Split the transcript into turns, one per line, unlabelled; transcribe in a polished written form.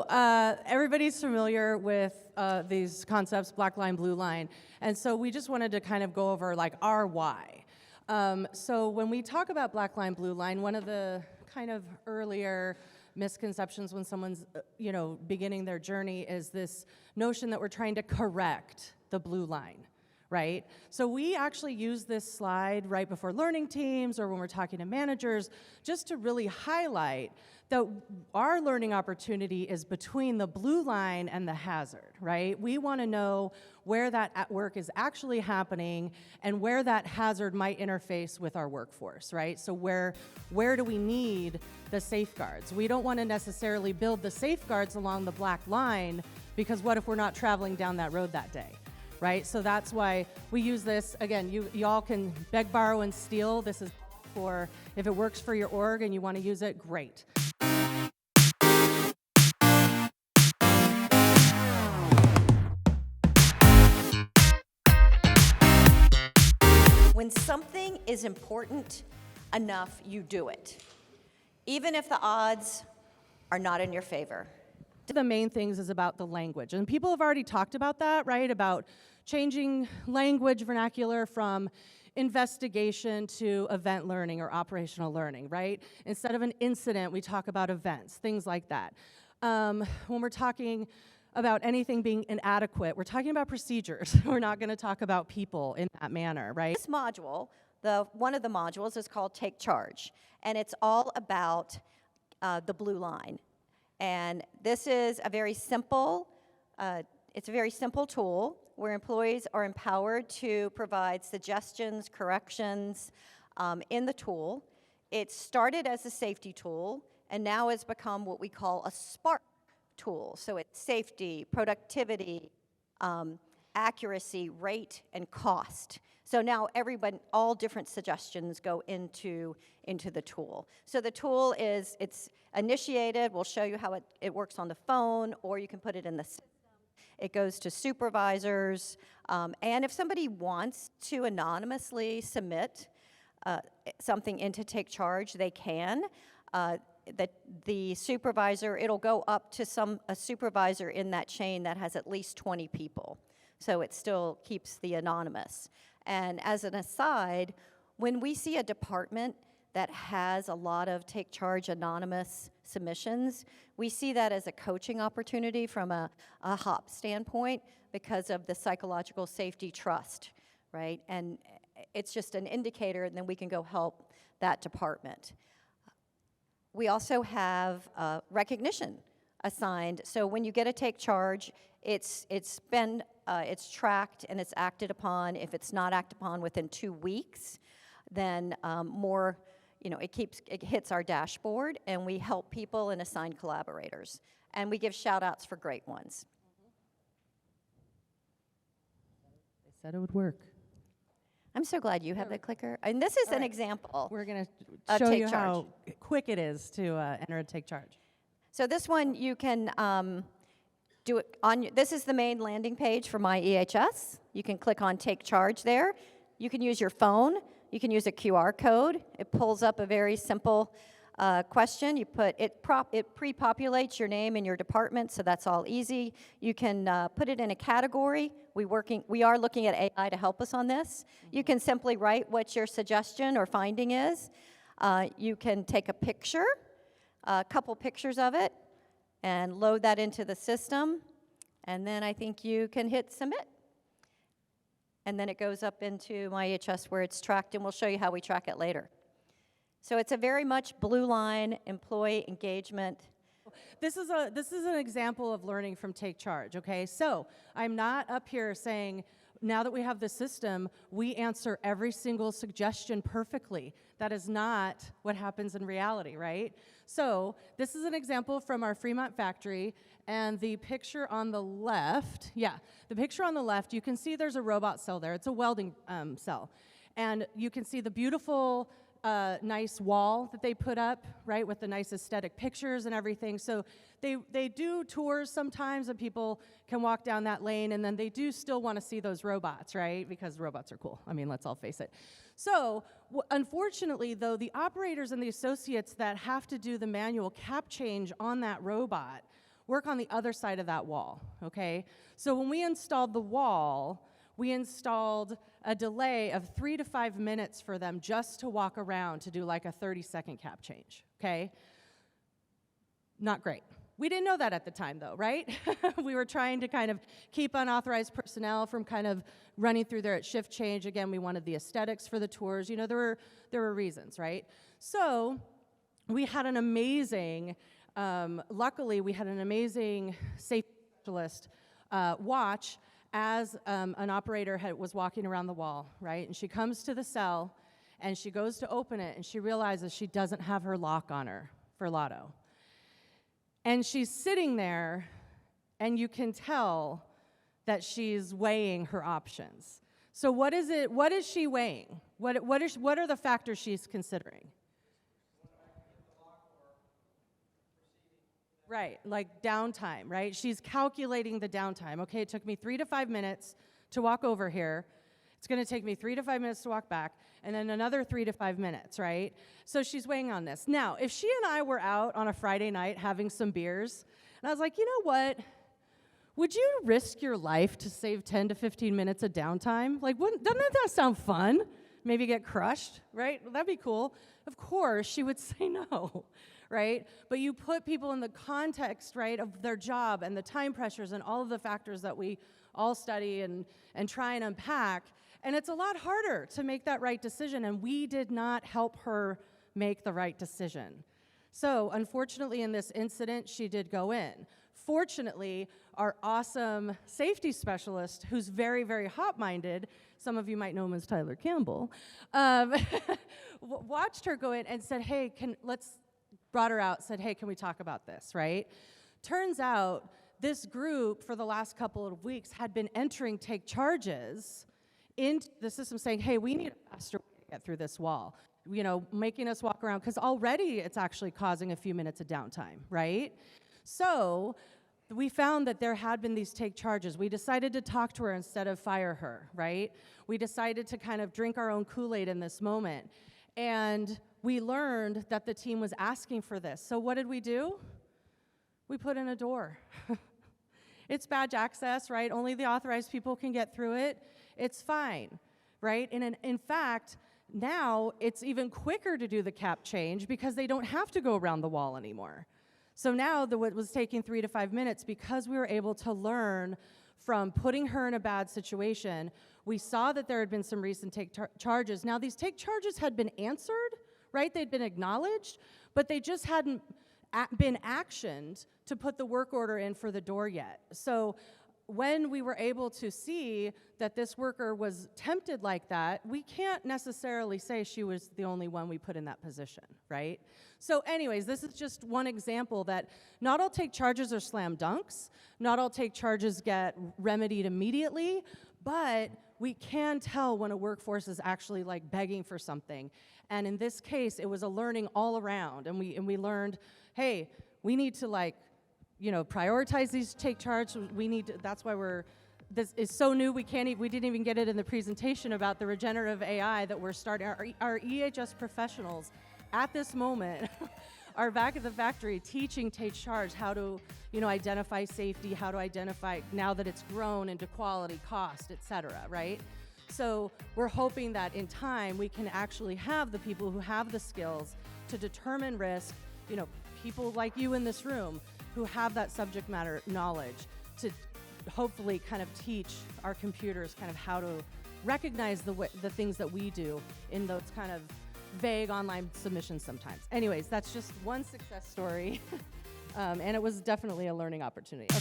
Everybody's familiar with these concepts, black line, blue line, and so we just wanted to kind of go over like our why. So when we talk about black line, blue line, one of the kind of earlier misconceptions when someone's beginning their journey is this notion that we're trying to correct the blue line, right? So we actually use this slide right before learning teams or when we're talking to managers just to really highlight that our learning opportunity is between the blue line and the hazard, right? We want to know where that work is actually happening and where that hazard might interface with our workforce, right? So where do we need the safeguards? We don't want to necessarily build the safeguards along the black line because what if we're not traveling down that road that day? Right, so that's why we use this. Again, you all can beg, borrow, and steal. This is for if it works for your org and you want to use it, great.
When something is important enough, you do it, even if the odds are not in your favor.
The main things is about the language, and people have already talked about that, right? About changing language vernacular from investigation to event learning or operational learning, right? Instead of an incident, we talk about events, things like that. When we're talking about anything being inadequate, we're talking about procedures. We're not going to talk about people in that manner, right?
This module, one of the modules is called Take Charge, and it's all about the blue line. And this is a very simple, tool where employees are empowered to provide suggestions, corrections in the tool. It started as a safety tool and now has become what we call a SPARK tool. So it's safety, productivity, accuracy, rate, and cost. So now all different suggestions go into the tool. So the tool it's initiated. We'll show you how it works on the phone, or you can put it in the system. It goes to supervisors. And if somebody wants to anonymously submit something into Take Charge, they can. The supervisor, it'll go up to a supervisor in that chain that has at least 20 people. So it still keeps the anonymous. And as an aside, when we see a department that has a lot of Take Charge anonymous submissions, we see that as a coaching opportunity from a HOP standpoint because of the psychological safety trust, right? And it's just an indicator, and then we can go help that department. We also have recognition assigned. So when you get a Take Charge, it's tracked and it's acted upon. If it's not acted upon within 2 weeks, then it hits our dashboard, and we help people and assign collaborators. And we give shout outs for great ones.
They said it would work.
I'm so glad you have the clicker. And this is an example.
We're going to show you how quick it is to enter a Take Charge.
So this one you can do it on. This is the main landing page for My EHS. You can click on Take Charge there. You can use your phone. You can use a QR code. It pulls up a very simple question. You put it pre-populates your name and your department, so that's all easy. You can put it in a category. We are looking at AI to help us on this. You can simply write what your suggestion or finding is. You can take a picture, a couple pictures of it, and load that into the system. And then I think you can hit submit. And then it goes up into My EHS where it's tracked, and we'll show you how we track it later. So it's a very much blue line employee engagement.
This is an example of learning from Take Charge, okay? So I'm not up here saying, now that we have the system, we answer every single suggestion perfectly. That is not what happens in reality, right? So this is an example from our Fremont factory, and the picture on the left, you can see there's a robot cell there. It's a welding cell. And you can see the beautiful nice wall that they put up, right, with the nice aesthetic pictures and everything. So they do tours sometimes, and people can walk down that lane, and then they do still want to see those robots, right, because robots are cool. I mean, let's all face it. So unfortunately, though, the operators and the associates that have to do the manual cap change on that robot work on the other side of that wall, okay? So when we installed the wall, we installed a delay of 3 to 5 minutes for them just to walk around to do like a 30-second cap change, okay? Not great. We didn't know that at the time, though, right? We were trying to kind of keep unauthorized personnel from kind of running through there at shift change. Again, we wanted the aesthetics for the tours. You know, there were reasons, right? So we had an amazing, luckily, we had an amazing safety specialist watch as an operator was walking around the wall, right? And she comes to the cell, and she goes to open it, and she realizes she doesn't have her lock on her for Lotto. And she's sitting there, and you can tell that she's weighing her options. So what is she weighing? What are the factors she's considering? Right, like downtime, right? She's calculating the downtime. Okay, it took me 3 to 5 minutes to walk over here. It's going to take me 3 to 5 minutes to walk back, and then another 3 to 5 minutes, right? So she's weighing on this. Now, if she and I were out on a Friday night having some beers, and I was like, you know what? Would you risk your life to save 10 to 15 minutes of downtime? Like, doesn't that sound fun? Maybe get crushed, right? That'd be cool. Of course, she would say no, right? But you put people in the context, right, of their job and the time pressures and all of the factors that we all study and try and unpack, and it's a lot harder to make that right decision, and we did not help her make the right decision. So, unfortunately, in this incident, she did go in. Fortunately, our awesome safety specialist, who's very, very hot-minded, some of you might know him as Tyler Campbell, watched her go in and said, hey, brought her out, said, hey, can we talk about this, right? Turns out, this group, for the last couple of weeks, had been entering take charges into the system saying, hey, we need a faster way to get through this wall, you know, making us walk around, because already it's actually causing a few minutes of downtime, right? So we found that there had been these take charges. We decided to talk to her instead of fire her, right? We decided to kind of drink our own Kool-Aid in this moment. And we learned that the team was asking for this. So what did we do? We put in a door. It's badge access, right? Only the authorized people can get through it. It's fine, right? And in fact, now it's even quicker to do the cap change because they don't have to go around the wall anymore. So now what was taking 3 to 5 minutes, because we were able to learn from putting her in a bad situation, we saw that there had been some recent take charges. Now these take charges had been answered, right? They'd been acknowledged, but they just hadn't been actioned to put the work order in for the door yet. So when we were able to see that this worker was tempted like that, we can't necessarily say she was the only one we put in that position, right? So anyways, this is just one example that not all take charges are slam dunks, not all take charges get remedied immediately, but we can tell when a workforce is actually like begging for something. And in this case, it was a learning all around, and we learned, hey, we need to prioritize these take charges. That's why this is so new, we didn't even get it in the presentation about the regenerative AI that we're starting. Our EHS professionals at this moment are back at the factory teaching take charge, how to identify safety, how to identify, now that it's grown into quality, cost, et cetera, right? So we're hoping that in time we can actually have the people who have the skills to determine risk, people like you in this room who have that subject matter knowledge to hopefully kind of teach our computers kind of how to recognize the things that we do in those kind of vague online submissions sometimes. Anyways, that's just one success story, and it was definitely a learning opportunity.